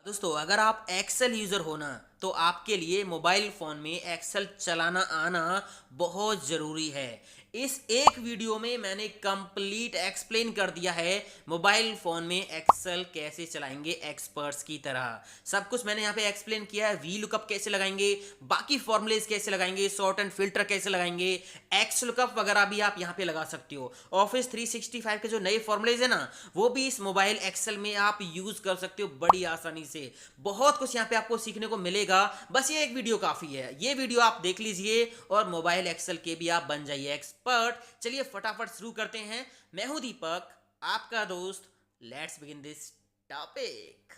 दोस्तों अगर आप एक्सेल यूज़र हो ना तो आपके लिए मोबाइल फ़ोन में एक्सेल चलाना आना बहुत ज़रूरी है। इस एक वीडियो में मैंने कंप्लीट एक्सप्लेन कर दिया है मोबाइल फ़ोन में एक्सेल कैसे चलाएंगे एक्सपर्ट्स की तरह। सब कुछ मैंने यहाँ पे एक्सप्लेन किया है। वी लुकअप कैसे लगाएंगे, बाकी फॉर्मूलेज कैसे लगाएंगे, सॉर्ट एंड फिल्टर कैसे लगाएंगे, एक्स लुकअप वगैरह भी आप यहाँ पे लगा सकते हो। ऑफिस 365 के जो नए फॉर्मूलेज है ना वो भी इस मोबाइल एक्सेल में आप यूज़ कर सकते हो बड़ी आसानी से। बहुत कुछ यहाँ पे आपको सीखने को मिलेगा। बस ये एक वीडियो काफी है, ये वीडियो आप देख लीजिए और मोबाइल एक्सेल के भी आप बन जाइए एक्सपर्ट। चलिए फटाफट शुरू करते हैं। मैं हूं दीपक, आपका दोस्त। Let's begin this topic.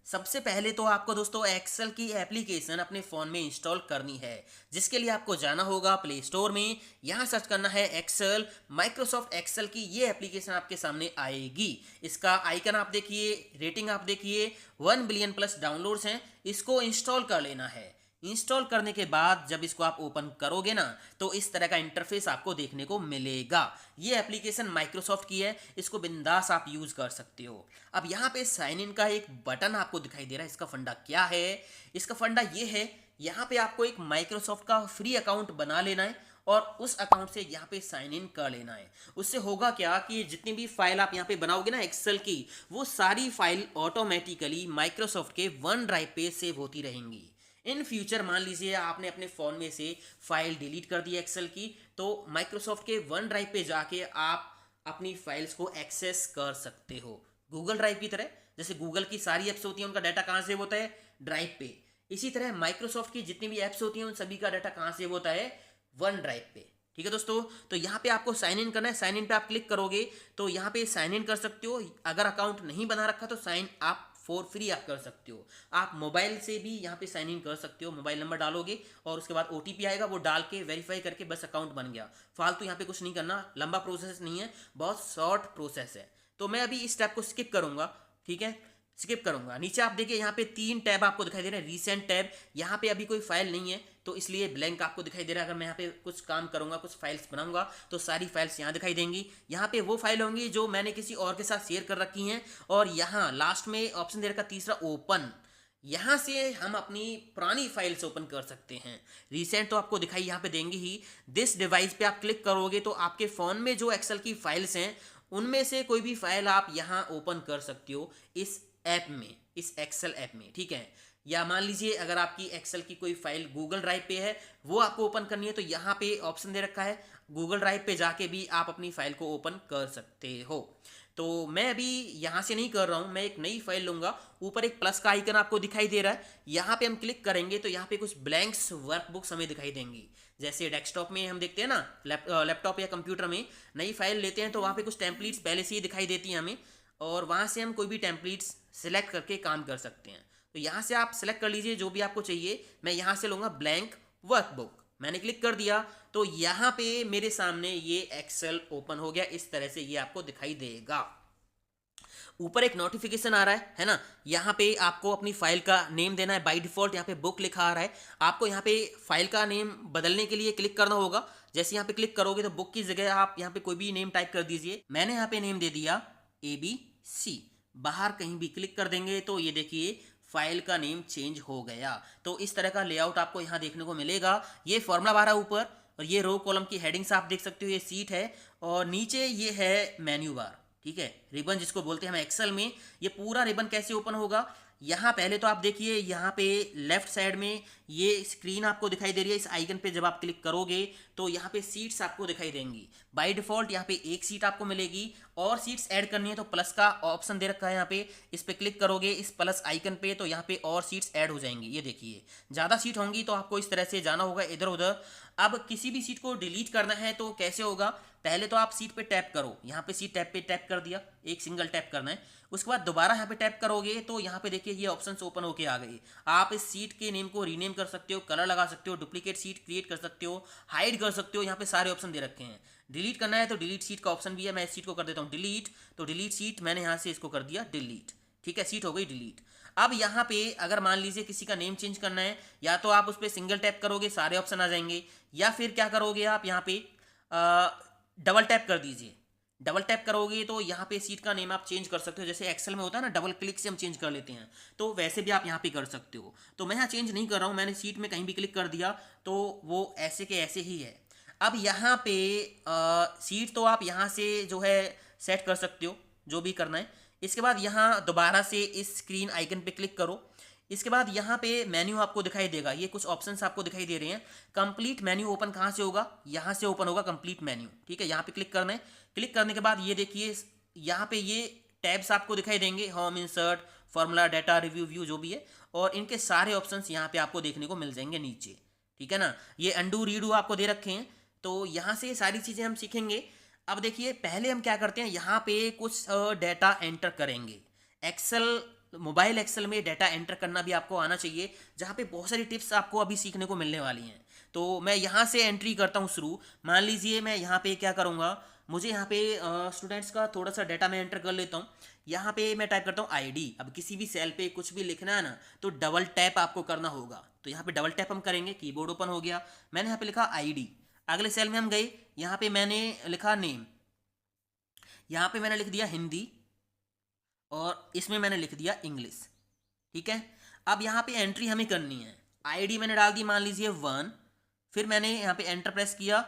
सबसे पहले तो आपको दोस्तों एक्सेल की एप्लीकेशन अपने फ़ोन में इंस्टॉल करनी है, जिसके लिए आपको जाना होगा प्ले स्टोर में। यहाँ सर्च करना है एक्सेल। माइक्रोसॉफ्ट एक्सेल की ये एप्लीकेशन आपके सामने आएगी। इसका आइकन आप देखिए, रेटिंग आप देखिए, 1 बिलियन प्लस डाउनलोड्स हैं। इसको इंस्टॉल कर लेना है। इंस्टॉल करने के बाद जब इसको आप ओपन करोगे ना तो इस तरह का इंटरफेस आपको देखने को मिलेगा। ये एप्लीकेशन माइक्रोसॉफ्ट की है, इसको बिंदास आप यूज कर सकते हो। अब यहाँ पे साइन इन का एक बटन आपको दिखाई दे रहा है। इसका फंडा क्या है? इसका फंडा ये है, यहाँ पे आपको एक माइक्रोसॉफ्ट का फ्री अकाउंट बना लेना है और उस अकाउंट से यहाँ पे साइन इन कर लेना है। उससे होगा क्या कि जितनी भी फाइल आप यहाँ पे बनाओगे ना एक्सेल की, वो सारी फाइल ऑटोमेटिकली माइक्रोसॉफ्ट के वन ड्राइव पे सेव होती रहेंगी। इन फ्यूचर मान लीजिए आपने अपने फ़ोन में से फाइल डिलीट कर दी एक्सेल की, तो माइक्रोसॉफ्ट के वन ड्राइव पे जाके आप अपनी फाइल्स को एक्सेस कर सकते हो गूगल ड्राइव की तरह। जैसे गूगल की सारी एप्स होती हैं, उनका डाटा कहाँ सेव होता है? ड्राइव पे। इसी तरह माइक्रोसॉफ्ट की जितनी भी एप्स होती हैं उन सभी का डाटा कहाँ सेव होता है? वन ड्राइव पे। ठीक है दोस्तों, तो यहाँ पे आपको साइन इन करना है। साइन इन पे आप क्लिक करोगे तो यहाँ पे साइन इन कर सकते हो। अगर अकाउंट नहीं बना रखा तो साइन आप फॉर फ्री आप कर सकते हो। आप मोबाइल से भी यहाँ पे साइन इन कर सकते हो। मोबाइल नंबर डालोगे और उसके बाद ओटीपी आएगा, वो डाल के वेरीफाई करके बस अकाउंट बन गया। फालतू यहाँ पे कुछ नहीं करना, लंबा प्रोसेस नहीं है, बहुत शॉर्ट प्रोसेस है। तो मैं अभी इस टैब को स्किप करूंगा। ठीक है, स्किप करूंगा। नीचे आप देखिए यहाँ पे 3 टैब आपको दिखाई दे रहे हैं। रीसेंट टैब, यहाँ पे अभी कोई फाइल नहीं है तो इसलिए ब्लैंक आपको दिखाई दे रहा है। अगर मैं यहाँ पे कुछ काम करूंगा, कुछ फाइल्स बनाऊंगा तो सारी फाइल्स यहाँ दिखाई देंगी। यहाँ पे वो फाइल होंगी जो मैंने किसी और के साथ शेयर कर रखी हैं। और यहाँ लास्ट में ऑप्शन दे रखा तीसरा, ओपन। यहाँ से हम अपनी पुरानी फाइल्स ओपन कर सकते हैं। रीसेंट तो आपको दिखाई यहाँ पे देंगी ही। दिस डिवाइस पे आप क्लिक करोगे तो आपके फ़ोन में जो एक्सेल की फाइल्स हैं उनमें से कोई भी फाइल आप यहाँ ओपन कर सकते हो इस ऐप में, इस एक्सेल ऐप में। ठीक है, या मान लीजिए अगर आपकी एक्सेल की कोई फाइल गूगल ड्राइव पे है, वो आपको ओपन करनी है तो यहाँ पे ऑप्शन दे रखा है, गूगल ड्राइव पे जाके भी आप अपनी फाइल को ओपन कर सकते हो। तो मैं अभी यहाँ से नहीं कर रहा हूँ, मैं एक नई फाइल लूँगा। ऊपर एक प्लस का आइकन आपको दिखाई दे रहा है, यहाँ पे हम क्लिक करेंगे तो यहाँ पे कुछ ब्लैंक्स वर्कबुक्स हमें दिखाई देंगी। जैसे डेस्कटॉप में हम देखते हैं ना, लैपटॉप या कंप्यूटर में नई फाइल लेते हैं तो वहाँ पे कुछ टेम्पलेट्स पहले से ही दिखाई देती हैं हमें, और वहाँ से हम कोई भी टेम्पलेट्स सेलेक्ट करके काम कर सकते हैं। तो यहाँ से आप सेलेक्ट कर लीजिए जो भी आपको चाहिए। मैं यहाँ से लूँगा ब्लैंक वर्कबुक। मैंने क्लिक कर दिया तो यहाँ पे मेरे सामने ये एक्सेल ओपन हो गया। इस तरह से ये आपको दिखाई देगा। ऊपर एक नोटिफिकेशन आ रहा है ना, यहाँ पे आपको अपनी फाइल का नेम देना है। बाय डिफॉल्ट यहाँ पे बुक लिखा आ रहा है। आपको यहाँ पे फाइल का नेम बदलने के लिए क्लिक करना होगा। जैसे यहाँ पे क्लिक करोगे तो बुक की जगह आप यहाँ पे कोई भी नेम टाइप कर दीजिए। मैंने यहाँ पे नेम दे दिया ABC। बाहर कहीं भी क्लिक कर देंगे तो ये देखिए फाइल का नेम चेंज हो गया। तो इस तरह का लेआउट आपको यहाँ देखने को मिलेगा। ये फॉर्मूला बार है ऊपर, और ये रो कॉलम की हेडिंग्स आप देख सकते हो, ये सीट है, और नीचे ये है मेन्यू बार। ठीक है, रिबन जिसको बोलते हैं हम एक्सेल में। ये पूरा रिबन कैसे ओपन होगा, यहाँ पहले तो आप देखिए यहाँ पे लेफ्ट साइड में ये स्क्रीन आपको दिखाई दे रही है। इस आइकन पे जब आप क्लिक करोगे तो यहाँ पे सीट्स आपको दिखाई देंगी। बाय डिफॉल्ट यहाँ पे एक सीट आपको मिलेगी, और सीट्स ऐड करनी है तो प्लस का ऑप्शन दे रखा है यहाँ पे। इस पे क्लिक करोगे इस प्लस आइकन पे तो यहाँ पे और सीट्स ऐड हो जाएंगी। ये देखिए ज़्यादा सीट होंगी तो आपको इस तरह से जाना होगा इधर उधर। अब किसी भी सीट को डिलीट करना है तो कैसे होगा, पहले तो आप सीट पे टैप करो। यहाँ पे सीट टैप पे टैप कर दिया, एक सिंगल टैप करना है। उसके बाद दोबारा यहाँ पे टैप करोगे तो यहाँ पे देखिए ये ऑप्शंस ओपन होके आ गए। आप इस सीट के नेम को रीनेम कर सकते हो, कलर लगा सकते हो, डुप्लीकेट सीट क्रिएट कर सकते हो, हाइड कर सकते हो। यहाँ पे सारे ऑप्शन दे रखे हैं। डिलीट करना है तो डिलीट सीट का ऑप्शन भी है। मैं इस सीट को कर देता हूँ डिलीट, तो डिलीट सीट मैंने यहाँ से इसको कर दिया डिलीट। ठीक है, सीट हो गई डिलीट। अब यहाँ पे अगर मान लीजिए किसी का नेम चेंज करना है, या तो आप उस पर सिंगल टैप करोगे सारे ऑप्शन आ जाएंगे, या फिर क्या करोगे आप यहाँ पे डबल टैप कर दीजिए। डबल टैप करोगे तो यहाँ पे सीट का नेम आप चेंज कर सकते हो, जैसे एक्सेल में होता है ना डबल क्लिक से हम चेंज कर लेते हैं, तो वैसे भी आप यहाँ पे कर सकते हो। तो मैं यहाँ चेंज नहीं कर रहा हूँ, मैंने सीट में कहीं भी क्लिक कर दिया तो वो ऐसे के ऐसे ही है। अब यहाँ पे सीट तो आप यहाँ से जो है सेट कर सकते हो, जो भी करना है। इसके बाद यहाँ दोबारा से इस स्क्रीन आइकन पे क्लिक करो। इसके बाद यहाँ पे मेन्यू आपको दिखाई देगा, ये कुछ ऑप्शंस आपको दिखाई दे रहे हैं। कंप्लीट मेन्यू ओपन कहाँ से होगा, यहाँ से ओपन होगा कंप्लीट मेन्यू, ठीक है। यहाँ पे क्लिक करना है। क्लिक करने के बाद ये देखिए यहाँ पे ये टैब्स आपको दिखाई देंगे, home, insert, formula, data, review, view, जो भी है, और इनके सारे ऑप्शंस यहाँ पे आपको देखने को मिल जाएंगे नीचे, ठीक है ना। ये अंडू रीडू आपको दे रखे हैं, तो यहाँ से सारी चीज़ें हम सीखेंगे। अब देखिए पहले हम क्या करते हैं, यहाँ पे कुछ डाटा एंटर करेंगे। एक्सेल, मोबाइल एक्सेल में डाटा एंटर करना भी आपको आना चाहिए, जहाँ पे बहुत सारी टिप्स आपको अभी सीखने को मिलने वाली हैं। तो मैं यहाँ से एंट्री करता हूँ शुरू। मान लीजिए मैं यहाँ पे क्या करूँगा, मुझे यहाँ पे स्टूडेंट्स का थोड़ा सा डाटा मैं एंटर कर लेता हूँ। यहाँ पे मैं टाइप करता हूँ आईडी। अब किसी भी सेल पे कुछ भी लिखना है ना, तो डबल टैप आपको करना होगा। तो यहाँ पे डबल टैप हम करेंगे, कीबोर्ड ओपन हो गया। मैंने यहाँ पे लिखा आईडी। अगले सेल में हम गए, यहाँ पे मैंने लिखा नेम, यहाँ पे मैंने लिख दिया हिंदी, और इसमें मैंने लिख दिया इंग्लिश, ठीक है। अब यहाँ पे एंट्री हमें करनी है। आईडी मैंने डाल दी मान लीजिए 1, फिर मैंने यहाँ पे एंटर प्रेस किया,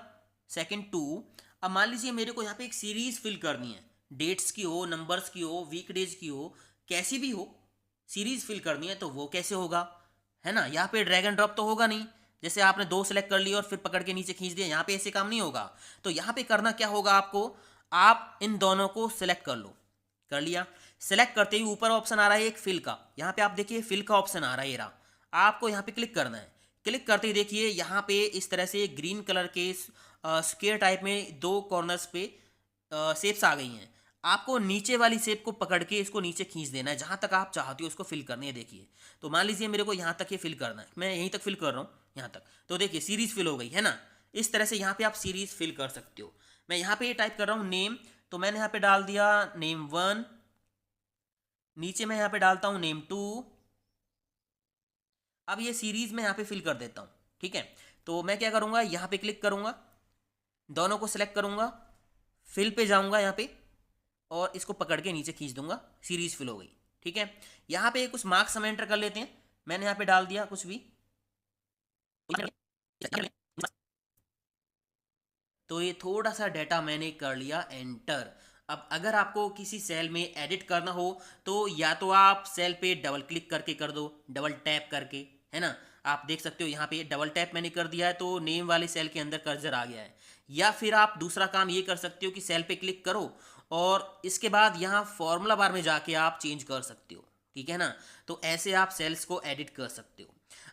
सेकंड 2। अब मान लीजिए मेरे को यहाँ पे एक सीरीज फिल करनी है, डेट्स की हो, नंबर्स की हो, वीकडेज की हो, कैसी भी हो, सीरीज फिल करनी है। तो वो कैसे होगा, है ना। यहाँ पे ड्रैग एंड ड्रॉप तो होगा नहीं, जैसे आपने 2 सेलेक्ट कर लिया और फिर पकड़ के नीचे खींच दिया, यहाँ पे ऐसे काम नहीं होगा। तो यहाँ पे करना क्या होगा आपको, आप इन दोनों को सिलेक्ट कर लो। कर लिया। सेलेक्ट करते ही ऊपर ऑप्शन आ रहा है एक फिल का, यहाँ पे आप देखिए फिल का ऑप्शन आ रहा है, ये रहा। आपको यहाँ पे क्लिक करना है। क्लिक करते ही देखिए यहाँ पे इस तरह से ग्रीन कलर के स्क्वायर टाइप में 2 कॉर्नर्स पे शेप्स आ गई हैं। आपको नीचे वाली शेप को पकड़ के इसको नीचे खींच देना है, जहाँ तक आप चाहते हो उसको फिल करनी है। देखिए तो मान लीजिए मेरे को यहाँ तक ये फिल करना है, मैं यहीं तक फिल कर रहा हूँ, यहाँ तक। तो देखिए सीरीज फिल हो गई है ना। इस तरह से यहाँ पे आप सीरीज फिल कर सकते हो। मैं यहाँ पे टाइप कर रहा हूँ नेम, तो मैंने यहाँ पे डाल दिया नेम 1। नीचे मैं यहाँ पे डालता हूँ नेम 2। अब ये सीरीज में यहाँ पे फिल कर देता हूँ, ठीक है। तो मैं क्या करूँगा, यहाँ पे क्लिक करूँगा, दोनों को सिलेक्ट करूँगा, फिल पे जाऊँगा यहाँ पे, और इसको पकड़ के नीचे खींच दूंगा, सीरीज फिल हो गई, ठीक है। यहाँ पे कुछ मार्क्स हम एंटर कर लेते हैं। मैंने यहाँ पे डाल दिया कुछ भी, तो ये थोड़ा सा डाटा मैंने कर लिया एंटर। अब अगर आपको किसी सेल में एडिट करना हो तो या तो आप सेल पे डबल क्लिक करके कर दो, डबल टैप करके, है ना। आप देख सकते हो यहाँ पे डबल टैप मैंने कर दिया है, तो नेम वाले सेल के अंदर कर्सर आ गया है। या फिर आप दूसरा काम ये कर सकते हो कि सेल पे क्लिक करो और इसके बाद यहाँ फॉर्मूला बार में जाके आप चेंज कर सकते हो, ठीक है ना। तो ऐसे आप सेल्स को एडिट कर सकते हो।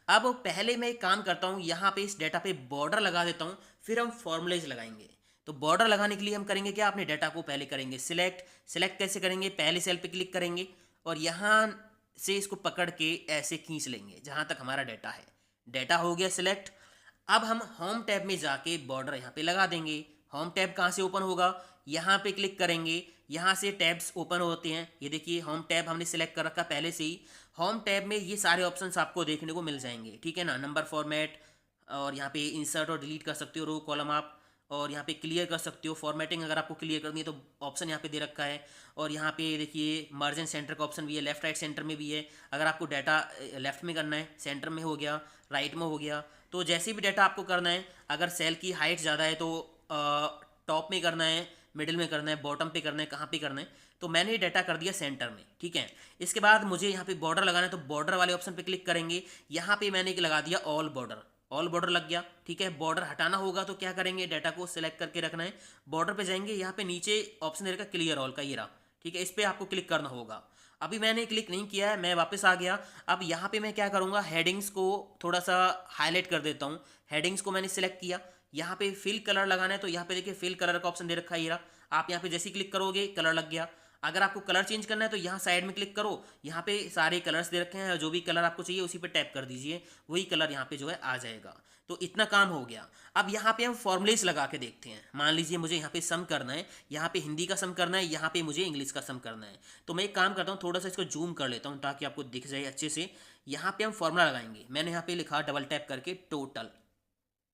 अब पहले मैं एक काम करता हूँ, यहाँ पे इस डाटा पे बॉर्डर लगा देता हूँ, फिर हम फॉर्मूलेज लगाएंगे। तो बॉर्डर लगाने के लिए हम करेंगे क्या, अपने डाटा को पहले करेंगे सिलेक्ट। सिलेक्ट कैसे करेंगे, पहले सेल पे क्लिक करेंगे और यहाँ से इसको पकड़ के ऐसे खींच लेंगे जहाँ तक हमारा डाटा है। डाटा हो गया सिलेक्ट। अब हम होम टैब में जाके बॉर्डर यहाँ पे लगा देंगे। होम टैब कहाँ से ओपन होगा, यहाँ पे क्लिक करेंगे, यहाँ से टैब्स ओपन होते हैं। ये देखिए होम टैब हमने सिलेक्ट कर रखा पहले से ही। होम टैब में ये सारे ऑप्शंस आपको देखने को मिल जाएंगे, ठीक है ना। नंबर फॉर्मेट, और यहाँ पे इंसर्ट और डिलीट कर सकते हो रो कॉलम आप, और यहाँ पे क्लियर कर सकते हो। फॉर्मेटिंग अगर आपको क्लियर करनी है तो ऑप्शन यहाँ पे दे रखा है। और यहाँ पे देखिए मार्जिन सेंटर का ऑप्शन भी है, लेफ्ट राइट सेंटर में भी है। अगर आपको डाटा लेफ्ट में करना है, सेंटर में हो गया, राइट में हो गया। तो जैसे भी डाटा आपको करना है, अगर सेल की हाइट ज़्यादा है तो टॉप में करना है, मिडिल में करना है, बॉटम पे करना है, कहाँ पे करना है। तो मैंने ये डाटा कर दिया सेंटर में, ठीक है। इसके बाद मुझे यहाँ पे बॉर्डर लगाना है, तो बॉर्डर वाले ऑप्शन पे क्लिक करेंगे। यहाँ पे मैंने लगा दिया ऑल बॉर्डर, ऑल बॉर्डर लग गया, ठीक है। बॉर्डर हटाना होगा तो क्या करेंगे, डाटा को सिलेक्ट करके रखना है, बॉर्डर पे जाएंगे, यहाँ पे नीचे ऑप्शन रहेगा क्लियर ऑल का, ये रहा, ठीक है। इस पर आपको क्लिक करना होगा। अभी मैंने क्लिक नहीं किया है, मैं वापस आ गया। अब यहाँ पे मैं क्या करूँगा, हेडिंग्स को थोड़ा सा हाईलाइट कर देता हूँ। हेडिंग्स को मैंने सिलेक्ट किया, यहाँ पे फिल कलर लगाना है, तो यहाँ पे देखिए फिल कलर का ऑप्शन दे रखा है, ये रहा। आप यहाँ पे जैसे ही क्लिक करोगे कलर लग गया। अगर आपको कलर चेंज करना है तो यहाँ साइड में क्लिक करो, यहाँ पे सारे कलर्स दे रखे हैं, जो भी कलर आपको चाहिए उसी पे टैप कर दीजिए, वही कलर यहाँ पे जो है आ जाएगा। तो इतना काम हो गया। अब यहाँ पे हम फॉर्मुलेस लगा के देखते हैं। मान लीजिए मुझे यहाँ पे सम करना है, यहाँ पे हिंदी का सम करना है, यहाँ पे मुझे इंग्लिश का सम करना है। तो मैं एक काम करता हूँ, थोड़ा सा इसको जूम कर लेता हूँ ताकि आपको दिख जाए अच्छे से। यहाँ पे हम फॉर्मूला लगाएंगे। मैंने यहाँ पे लिखा डबल टैप करके टोटल,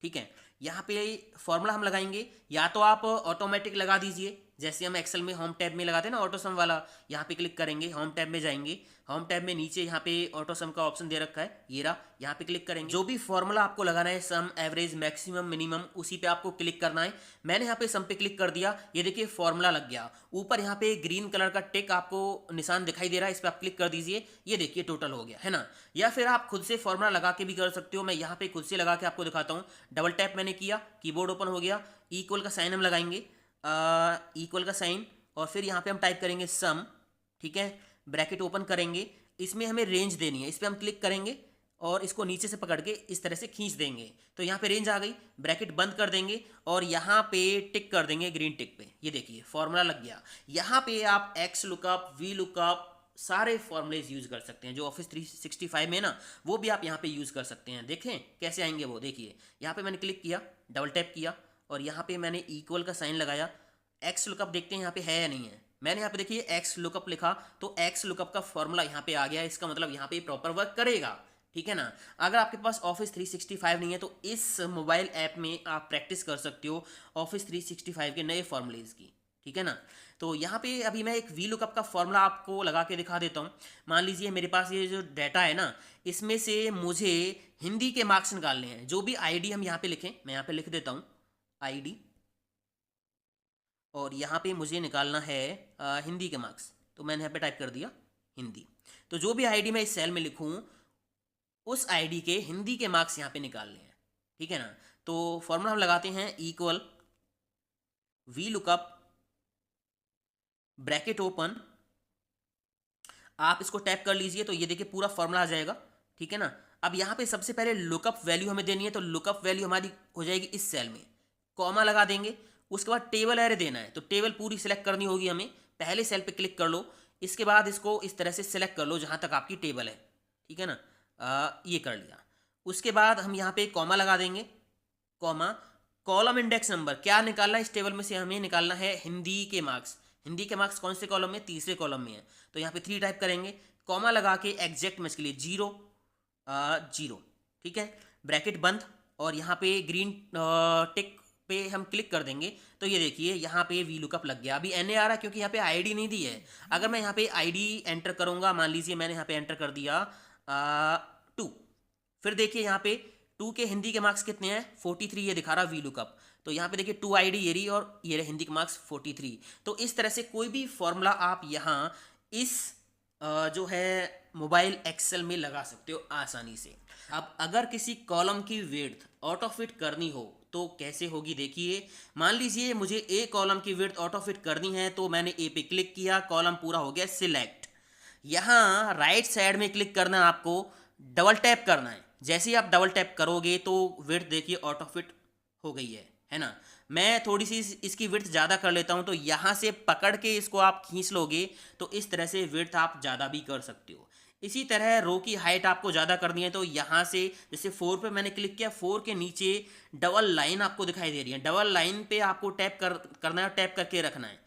ठीक है। यहाँ पे फॉर्मूला हम लगाएंगे, या तो आप ऑटोमेटिक लगा दीजिए, जैसे हम एक्सेल में होम टैब में लगाते हैं ना ऑटो सम वाला, यहाँ पे क्लिक करेंगे, होम टैब में जाएंगे, होम टैब में नीचे यहाँ पे ऑटो सम का ऑप्शन दे रखा है, ये रहा, यहाँ पे क्लिक करेंगे। जो भी फॉर्मूला आपको लगाना है, सम, एवरेज, मैक्सिमम, मिनिमम, उसी पे आपको क्लिक करना है। मैंने यहाँ पे सम पे क्लिक कर दिया, ये देखिए फॉर्मूला लग गया। ऊपर यहाँ पे ग्रीन कलर का टिक आपको निशान दिखाई दे रहा है, इस पर आप क्लिक कर दीजिए, ये देखिए टोटल हो गया, है ना। या फिर आप खुद से फॉर्मूला लगा के भी कर सकते हो। मैं यहाँ पे खुद से लगा के आपको दिखाता हूँ। डबल टैप मैंने किया, कीबोर्ड ओपन हो गया, इक्वल का साइन हम लगाएंगे, इक्वल का साइन, और फिर यहाँ पे हम टाइप करेंगे सम, ठीक है, ब्रैकेट ओपन करेंगे। इसमें हमें रेंज देनी है, इस पर हम क्लिक करेंगे और इसको नीचे से पकड़ के इस तरह से खींच देंगे, तो यहाँ पे रेंज आ गई। ब्रैकेट बंद कर देंगे और यहाँ पे टिक कर देंगे ग्रीन टिक पे, ये देखिए फॉर्मूला लग गया। यहाँ पे आप एक्स लुकअप, वी लुकअप, सारे फॉर्मूलेज यूज कर सकते हैं जो ऑफिस 365 में ना, वो भी आप यहाँ पे यूज कर सकते हैं। देखें कैसे आएंगे वो, देखिए यहाँ पे मैंने क्लिक किया, डबल टैप किया और यहाँ पे मैंने इक्वल का साइन लगाया। एक्स लुकअप देखते हैं यहाँ पे है या नहीं है। मैंने यहाँ पे देखिए एक्स लुकअप लिखा, तो एक्स लुकअप का फॉर्मूला यहाँ पे आ गया, इसका मतलब यहाँ पे प्रॉपर वर्क करेगा, ठीक है ना। अगर आपके पास ऑफिस 365 नहीं है तो इस मोबाइल ऐप में आप प्रैक्टिस कर सकते हो ऑफिस 365 के नए फॉर्मूलेज की, ठीक है ना। तो यहाँ पे अभी मैं एक वी लुकअप का फॉर्मूला आपको लगा के दिखा देता हूँ। मान लीजिए मेरे पास ये जो डाटा है ना, इसमें से मुझे हिंदी के मार्क्स निकालने हैं। जो भी आईडी हम यहाँ पे लिखें, मैं यहाँ पे लिख देता हूँ आईडी, और यहाँ पे मुझे निकालना है हिंदी के मार्क्स, तो मैंने यहाँ पे टाइप कर दिया हिंदी। तो जो भी आईडी मैं इस सेल में लिखूँ, उस आईडी के हिंदी के मार्क्स यहाँ पे निकालने हैं, ठीक है ना। तो फॉर्मूला हम लगाते हैं, equal V lookup, bracket open, आप इसको टैप कर लीजिए तो ये देखिए पूरा फॉर्मूला आ जाएगा, ठीक है ना। अब यहाँ पे सबसे पहले लुकअप वैल्यू हमें देनी है, तो लुकअप वैल्यू हमारी हो जाएगी इस सेल में, कॉमा लगा देंगे। उसके बाद टेबल एरे देना है, तो टेबल पूरी सिलेक्ट करनी होगी हमें। पहले सेल पे क्लिक कर लो, इसके बाद इसको इस तरह से सिलेक्ट कर लो जहाँ तक आपकी टेबल है, ठीक है ना। ये कर लिया। उसके बाद हम यहाँ पे कॉमा लगा देंगे, कॉमा, कॉलम इंडेक्स नंबर, क्या निकालना है इस टेबल में से, हमें निकालना है हिंदी के मार्क्स। हिंदी के मार्क्स कौन से कॉलम में, तीसरे कॉलम में है, तो यहाँ पे 3 टाइप करेंगे, कॉमा लगा के एग्जैक्ट मैच के लिए 0 0, ठीक है, ब्रैकेट बंद, और यहाँ पे ग्रीन टिक पे हम क्लिक कर देंगे, तो ये देखिए यहाँ पे वी लुकअप लग गया। अभी एन ए आ रहा है क्योंकि यहाँ पे आईडी नहीं दी है। अगर मैं यहाँ पे आईडी एंटर करूँगा, मान लीजिए मैंने यहाँ पे एंटर कर दिया 2, फिर देखिए यहाँ पे 2 के हिंदी के मार्क्स कितने हैं, 43, ये दिखा रहा वी लुकअप। तो यहाँ पे देखिए 2 आईडी ये रही और ये रहे हिंदी के मार्क्स 43। तो इस तरह से कोई भी फॉर्मूला आप यहाँ इस जो है मोबाइल एक्सेल में लगा सकते हो आसानी से। अब अगर किसी कॉलम की विड्थ ऑटो फिट करनी हो तो कैसे होगी, देखिए। मान लीजिए मुझे ए कॉलम की विड्थ ऑटो फिट करनी है, तो मैंने ए पे क्लिक किया, कॉलम पूरा हो गया सिलेक्ट। यहाँ राइट साइड में क्लिक करना है आपको, डबल टैप करना है। जैसे ही आप डबल टैप करोगे तो विड्थ देखिए ऑटो फिट हो गई है ना। मैं थोड़ी सी इसकी विड्थ ज़्यादा कर लेता हूँ, तो यहाँ से पकड़ के इसको आप खींच लोगे तो इस तरह से विड्थ आप ज़्यादा भी कर सकते हो। इसी तरह रो की हाइट आपको ज़्यादा करनी है, तो यहाँ से जैसे 4 पे मैंने क्लिक किया, 4 के नीचे डबल लाइन आपको दिखाई दे रही है, डबल लाइन पे आपको टैप करना है, टैप करके रखना है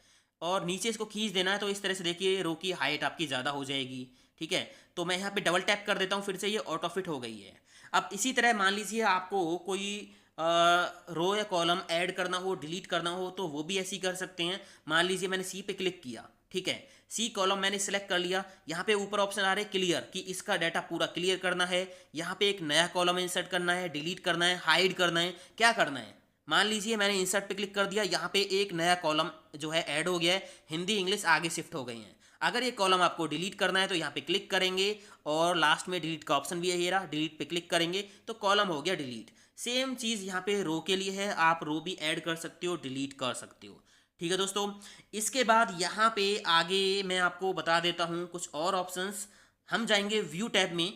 और नीचे इसको खींच देना है। तो इस तरह से देखिए रो की हाइट आपकी ज़्यादा हो जाएगी, ठीक है। तो मैं यहाँ पे डबल टैप कर देता हूँ, फिर से ये ऑटो फिट हो गई है। अब इसी तरह मान लीजिए आपको कोई रो या कॉलम ऐड करना हो, डिलीट करना हो, तो वो भी ऐसे ही कर सकते हैं। मान लीजिए मैंने सी पे क्लिक किया, ठीक है, सी कॉलम मैंने सेलेक्ट कर लिया। यहाँ पे ऊपर ऑप्शन आ रहे हैं क्लियर, कि इसका डाटा पूरा क्लियर करना है। यहाँ पे एक नया कॉलम इंसर्ट करना है, डिलीट करना है, हाइड करना है, क्या करना है। मान लीजिए मैंने इंसर्ट पे क्लिक कर दिया, यहाँ पे एक नया कॉलम जो है ऐड हो गया है, हिंदी इंग्लिश आगे शिफ्ट हो गई हैं। अगर ये कॉलम आपको डिलीट करना है तो यहाँ पे क्लिक करेंगे और लास्ट में डिलीट का ऑप्शन भी है, ये रहा, डिलीट पे क्लिक करेंगे तो कॉलम हो गया डिलीट। सेम चीज़ यहाँ पे रो के लिए है, आप रो भी ऐड कर सकते हो, डिलीट कर सकते हो, ठीक है दोस्तों। इसके बाद यहाँ पे आगे मैं आपको बता देता हूँ कुछ और ऑप्शंस। हम जाएंगे व्यू टैब में,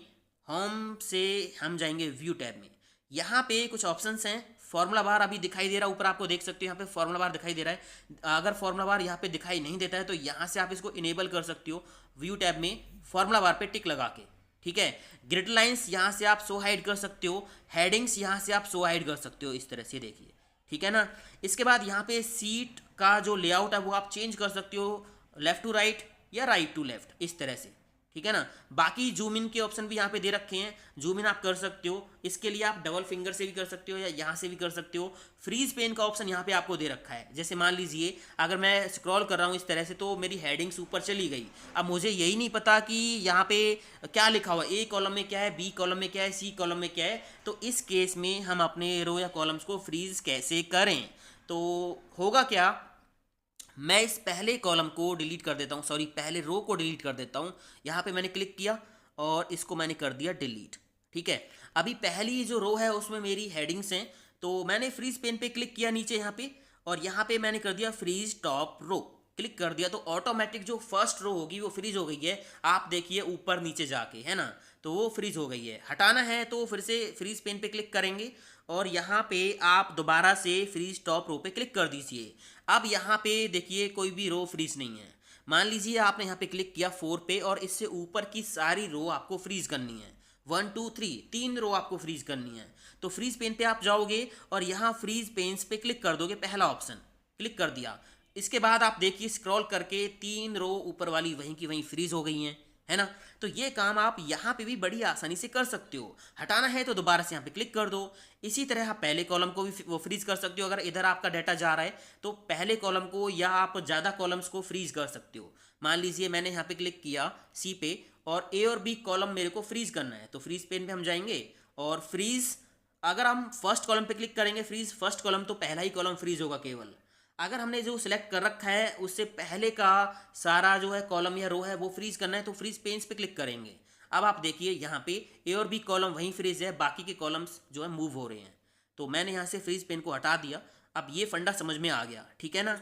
होम से हम जाएंगे व्यू टैब में। यहाँ पे कुछ ऑप्शंस हैं, फॉर्मूला बार अभी दिखाई दे रहा है, ऊपर आपको देख सकते हो यहाँ पे फॉर्मूला बार दिखाई दे रहा है। अगर फॉर्मूला बार यहाँ पे दिखाई नहीं देता है तो यहाँ से आप इसको इनेबल कर सकते हो व्यू टैब में, फॉर्मूला बार पे टिक लगा के, ठीक है। ग्रिड लाइंस यहाँ से आप शो हाइड कर सकते हो, हेडिंग्स यहाँ से आप शो हाइड कर सकते हो, इस तरह से देखिए, ठीक है ना। इसके बाद यहाँ पे सीट का जो लेआउट है वो आप चेंज कर सकते हो, लेफ्ट टू राइट या राइट टू लेफ्ट, इस तरह से, ठीक है ना। बाकी जूम इन के ऑप्शन भी यहाँ पे दे रखे हैं, जूम इन आप कर सकते हो, इसके लिए आप डबल फिंगर से भी कर सकते हो या यहाँ से भी कर सकते हो। फ्रीज पेन का ऑप्शन यहाँ पे आपको दे रखा है, जैसे मान लीजिए अगर मैं स्क्रॉल कर रहा हूँ इस तरह से तो मेरी हेडिंग्स ऊपर चली गई। अब मुझे यही नहीं पता कि यहाँ पे क्या लिखा हुआ, ए कॉलम में क्या है, बी कॉलम में क्या है, सी कॉलम में क्या है। तो इस केस में हम अपने रो या कॉलम्स को फ्रीज कैसे करें, तो होगा क्या, मैं इस पहले कॉलम को डिलीट कर देता हूँ, सॉरी पहले रो को डिलीट कर देता हूँ। यहाँ पे मैंने क्लिक किया और इसको मैंने कर दिया डिलीट। ठीक है, अभी पहली जो रो है उसमें मेरी हेडिंग्स हैं, तो मैंने फ्रीज पेन पे क्लिक किया नीचे यहाँ पे, और यहाँ पे मैंने कर दिया फ्रीज टॉप रो, क्लिक कर दिया तो ऑटोमेटिक जो फर्स्ट रो होगी वो फ्रीज हो गई है। आप देखिए ऊपर नीचे जाके, है ना, तो वो फ्रीज हो गई है। हटाना है तो फिर से फ्रीज पेन पे क्लिक करेंगे और यहाँ पे आप दोबारा से फ्रीज टॉप रो पे क्लिक कर दीजिए। अब यहाँ पे देखिए कोई भी रो फ्रीज नहीं है। मान लीजिए आपने यहाँ पे क्लिक किया 4 पे और इससे ऊपर की सारी रो आपको फ्रीज करनी है, 1 2 3 तीन रो आपको फ्रीज करनी है। तो फ्रीज पेन पे आप जाओगे और यहाँ फ्रीज पेन्स पे क्लिक कर दोगे, पहला ऑप्शन क्लिक कर दिया। इसके बाद आप देखिए स्क्रॉल करके 3 रो ऊपर वाली वहीं की वहीं फ्रीज हो गई हैं, है ना। तो ये काम आप यहाँ पे भी बड़ी आसानी से कर सकते हो। हटाना है तो दोबारा से यहाँ पे क्लिक कर दो। इसी तरह आप पहले कॉलम को भी वो फ्रीज कर सकते हो। अगर इधर आपका डाटा जा रहा है तो पहले कॉलम को या आप ज़्यादा कॉलम्स को फ्रीज कर सकते हो। मान लीजिए मैंने यहाँ पे क्लिक किया सी पे और ए और बी कॉलम मेरे को फ्रीज करना है, तो फ्रीज पेन पे हम जाएंगे और फ्रीज, अगर हम फर्स्ट कॉलम पे क्लिक करेंगे फ्रीज फर्स्ट कॉलम, तो पहला ही कॉलम फ्रीज होगा केवल। अगर हमने जो सिलेक्ट कर रखा है उससे पहले का सारा जो है कॉलम या रो है वो फ्रीज करना है, तो फ्रीज पेन्स पे क्लिक करेंगे। अब आप देखिए यहाँ पे ए और बी कॉलम वहीं फ्रीज है, बाकी के कॉलम्स जो है मूव हो रहे हैं। तो मैंने यहाँ से फ्रीज पेन को हटा दिया। अब ये फंडा समझ में आ गया, ठीक है ना।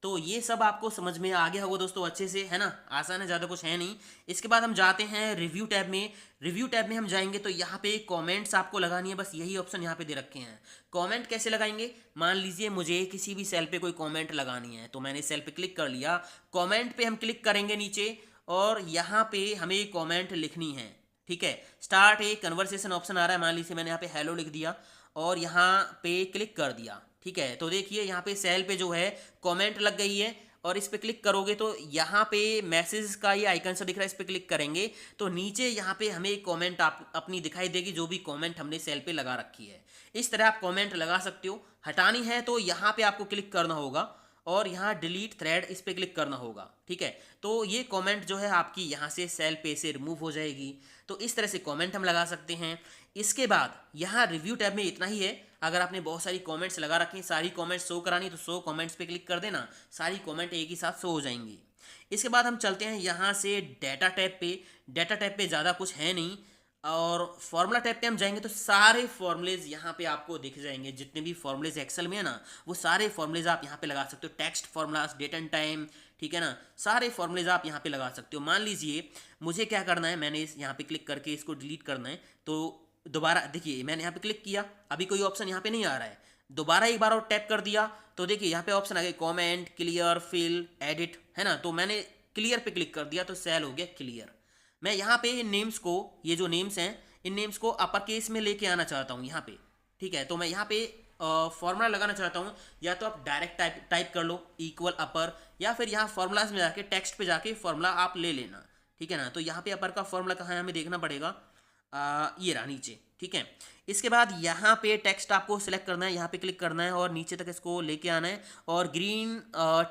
तो ये सब आपको समझ में आ गया होगा दोस्तों अच्छे से, है ना, आसान है, ज़्यादा कुछ है नहीं। इसके बाद हम जाते हैं रिव्यू टैब में। रिव्यू टैब में हम जाएंगे तो यहाँ पे कमेंट्स आपको लगानी है, बस यही ऑप्शन यहाँ पे दे रखे हैं। कमेंट कैसे लगाएंगे, मान लीजिए मुझे किसी भी सेल पे कोई कमेंट लगानी है, तो मैंने सेल पे क्लिक कर लिया, कमेंट पे हम क्लिक करेंगे नीचे और यहाँ पे हमें कमेंट लिखनी है। ठीक है, स्टार्ट ए कन्वर्सेशन ऑप्शन आ रहा है, मान लीजिए मैंने यहाँ पे हेलो लिख दिया और यहाँ पे क्लिक कर दिया। ठीक है, तो देखिए यहाँ पे सेल पे जो है कमेंट लग गई है और इस पे क्लिक करोगे तो यहाँ पे मैसेज का ये आइकन सा दिख रहा है, इस पे क्लिक करेंगे तो नीचे यहाँ पे हमें कमेंट आप अपनी दिखाई देगी, जो भी कमेंट हमने सेल पे लगा रखी है। इस तरह आप कमेंट लगा सकते हो। हटानी है तो यहाँ पे आपको क्लिक करना होगा और यहाँ डिलीट थ्रेड इस पे क्लिक करना होगा। ठीक है, तो ये कमेंट जो है आपकी यहाँ से सेल पे से रिमूव हो जाएगी। तो इस तरह से कमेंट हम लगा सकते हैं। इसके बाद यहाँ रिव्यू टैब में इतना ही है। अगर आपने बहुत सारी कमेंट्स लगा रखी हैं, सारी कमेंट्स शो करानी तो 100 कमेंट्स पे क्लिक कर देना, सारी कमेंट एक ही साथ शो हो जाएंगी। इसके बाद हम चलते हैं यहाँ से डाटा टैब पे। डाटा टैब पे ज़्यादा कुछ है नहीं और फॉर्मूला टैब पे हम जाएंगे तो सारे फॉर्मूलेज यहाँ पे आपको दिख जाएंगे, जितने भी फॉर्मूलेज एक्सेल में है ना वो सारे फॉर्मूलेज आप यहाँ पे लगा सकते हो। Text formulas, date and time, ठीक है ना, सारे फॉर्मूलेज आप यहाँ पे लगा सकते हो। मान लीजिए मुझे क्या करना है, मैंने यहाँ पे क्लिक करके इसको डिलीट करना है, तो दोबारा देखिए मैंने यहाँ पे क्लिक किया, अभी कोई ऑप्शन यहाँ पे नहीं आ रहा है। दोबारा एक बार और टैप कर दिया तो देखिए यहाँ पे ऑप्शन आ गए कमेंट, क्लियर, फिल, एडिट, है ना। तो मैंने क्लियर पे क्लिक कर दिया तो सेल हो गया क्लियर। मैं यहाँ पे इन नेम्स को, ये जो नेम्स हैं इन नेम्स को अपर केस में लेके आना चाहता हूँ यहाँ पे। ठीक है, तो मैं यहाँ पे फॉर्मूला लगाना चाहता हूँ, या तो आप डायरेक्ट टाइप कर लो इक्वल अपर, या फिर यहाँ फॉर्मूलाज में जाके टेक्स्ट पे जाके फॉर्मूला आप ले लेना। ठीक है ना, तो यहाँ पे अपर का फॉर्मूला कहाँ है हमें देखना पड़ेगा, ये रहा नीचे। ठीक है, इसके बाद यहाँ पे टेक्स्ट आपको सिलेक्ट करना है, यहाँ पे क्लिक करना है और नीचे तक इसको लेके आना है और ग्रीन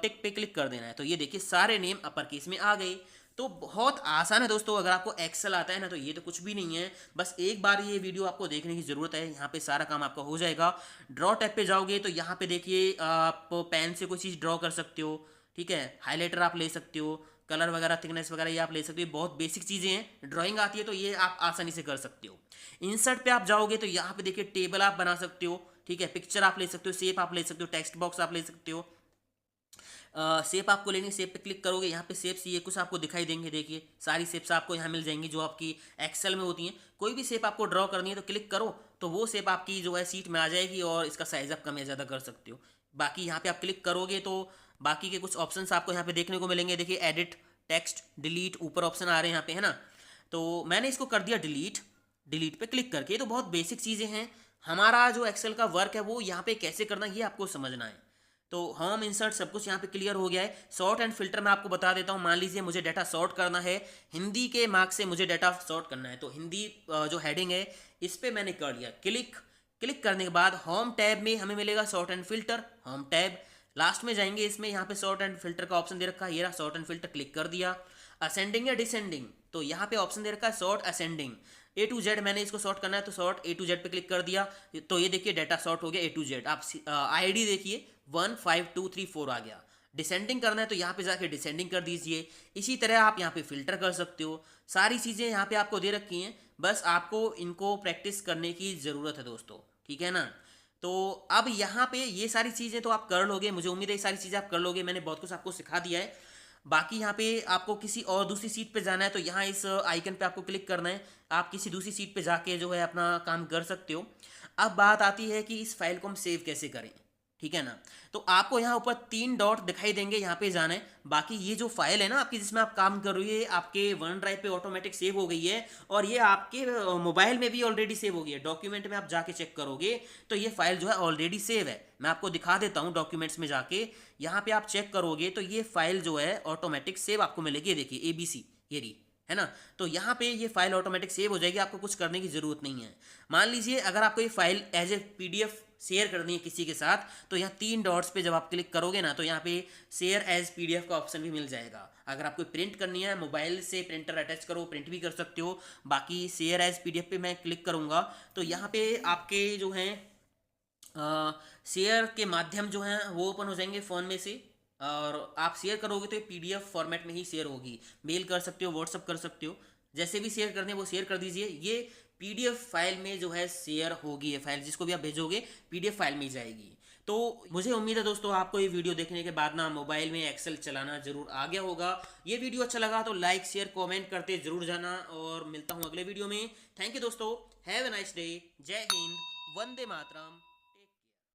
टिक पे क्लिक कर देना है। तो ये देखिए सारे नेम अपर केस में आ गए। तो बहुत आसान है दोस्तों, अगर आपको एक्सेल आता है ना तो ये तो कुछ भी नहीं है, बस एक बार ये वीडियो आपको देखने की ज़रूरत है, यहाँ पे सारा काम आपका हो जाएगा। ड्रॉ टैब पे जाओगे तो यहाँ पे देखिए आप पेन से कोई चीज़ ड्रॉ कर सकते हो। ठीक है, हाईलाइटर आप ले सकते हो, कलर वगैरह, थिकनेस वगैरह ये आप ले सकते हो। बहुत बेसिक चीज़ें हैं, ड्राइंग आती है तो ये आप आसानी से कर सकते हो। इंसर्ट पे आप जाओगे तो यहाँ पे देखिए टेबल आप बना सकते हो। ठीक है, पिक्चर आप ले सकते हो, शेप आप ले सकते हो, टेक्स्ट बॉक्स आप ले सकते हो। शेप आपको लेंगे, शेप पे क्लिक करोगे, यहाँ पे शेप्स ये कुछ आपको दिखाई देंगे। देखिए सारी शेप्स आपको यहाँ मिल जाएंगी जो आपकी एक्सेल में होती हैं। कोई भी शेप आपको ड्रॉ करनी है तो क्लिक करो तो वो शेप आपकी जो है सीट में आ जाएगी और इसका साइज आप कम या ज़्यादा कर सकते हो। बाकी यहाँ पे आप क्लिक करोगे तो बाकी के कुछ ऑप्शंस आपको यहाँ पे देखने को मिलेंगे। देखिए एडिट, टेक्स्ट, डिलीट ऊपर ऑप्शन आ रहे हैं यहाँ पे, है ना। तो मैंने इसको कर दिया डिलीट। डिलीट पे क्लिक करके, तो बहुत बेसिक चीज़ें हैं। हमारा जो एक्सेल का वर्क है वो यहाँ पे कैसे करना है ये आपको समझना है। तो होम इंसर्ट सब कुछ यहाँ पे क्लियर हो गया है। सॉर्ट एंड फिल्टर मैं आपको बता देता हूँ। मान लीजिए मुझे डाटा सॉर्ट करना है, हिंदी के मार्क्स से मुझे डाटा सॉर्ट करना है, तो हिंदी जो हेडिंग है इस पर मैंने कर लिया क्लिक। क्लिक करने के बाद होम टैब में हमें मिलेगा sort and filter, home tab last में जाएंगे, इसमें यहाँ पे सॉर्ट एंड फिल्टर का ऑप्शन दे रखा है, ये रहा सॉर्ट एंड फिल्टर, क्लिक कर दिया। असेंडिंग या डिसेंडिंग, तो यहाँ पे ऑप्शन दे रखा है sort ascending, A to Z मैंने इसको सॉर्ट करना है, तो सॉर्ट ए टू जेड पे क्लिक कर दिया, तो ये देखिए डाटा सॉर्ट हो गया ए टू जेड। आप आईडी देखिए 1 5 2 3 4 आ गया। डिसेंडिंग करना है तो यहाँ पे जाके डिसेंडिंग कर दीजिए। इसी तरह आप यहाँ पे फिल्टर कर सकते हो। सारी चीज़ें यहाँ पे आपको दे रखी हैं, बस आपको इनको प्रैक्टिस करने की ज़रूरत है दोस्तों, ठीक है ना। तो अब यहाँ पे ये सारी चीज़ें तो आप कर लोगे, मुझे उम्मीद है ये सारी चीज़ें आप कर लोगे, मैंने बहुत कुछ आपको सिखा दिया है। बाकी यहाँ पे आपको किसी और दूसरी सीट पे जाना है तो यहाँ इस आइकन पे आपको क्लिक करना है, आप किसी दूसरी सीट पे जाके जो है अपना काम कर सकते हो। अब बात आती है कि इस फाइल को हम सेव कैसे करें, ठीक है ना। तो आपको यहाँ ऊपर 3 डॉट दिखाई देंगे, यहाँ पे जाना है। बाकी ये जो फाइल है ना आपकी जिसमें आप काम कर रही है, आपके वन ड्राइव पे ऑटोमेटिक सेव हो गई है, और ये आपके मोबाइल में भी ऑलरेडी सेव हो गई है। डॉक्यूमेंट में आप जाके चेक करोगे तो ये फाइल जो है ऑलरेडी सेव है। मैं आपको दिखा देता हूँ, डॉक्यूमेंट्स में जाके यहाँ पे आप चेक करोगे तो ये फाइल जो है ऑटोमेटिक सेव आपको मिलेगी। देखिए ABC ये रही, है ना। तो यहाँ पे ये फाइल ऑटोमेटिक सेव हो जाएगी, आपको कुछ करने की जरूरत नहीं है। मान लीजिए अगर आपको ये file as a PDF share करनी है किसी के साथ, तो यहाँ 3 डॉट्स पे जब आप क्लिक करोगे ना तो यहाँ पे शेयर एज PDF का ऑप्शन भी मिल जाएगा। अगर आपको प्रिंट करनी है, मोबाइल से प्रिंटर अटैच करो, प्रिंट भी कर सकते हो। बाकी शेयर एज PDF पे मैं क्लिक करूँगा तो यहाँ पे आपके जो हैं शेयर के माध्यम जो हैं वो ओपन हो जाएंगे फ़ोन में से, और आप शेयर करोगे तो ये PDF फॉर्मेट में ही शेयर होगी। मेल कर सकते हो, व्हाट्सअप कर सकते हो, जैसे भी शेयर करने वो शेयर कर दीजिए। ये PDF फाइल में जो है शेयर होगी, ये फाइल जिसको भी आप भेजोगे PDF फाइल में ही जाएगी। तो मुझे उम्मीद है दोस्तों आपको ये वीडियो देखने के बाद ना मोबाइल में एक्सेल चलाना जरूर आ गया होगा। ये वीडियो अच्छा लगा तो लाइक शेयर कमेंट करते जरूर जाना, और मिलता हूँ अगले वीडियो में। थैंक यू दोस्तों, हैव ए नाइस डे, जय हिंद, वंदे मातरम।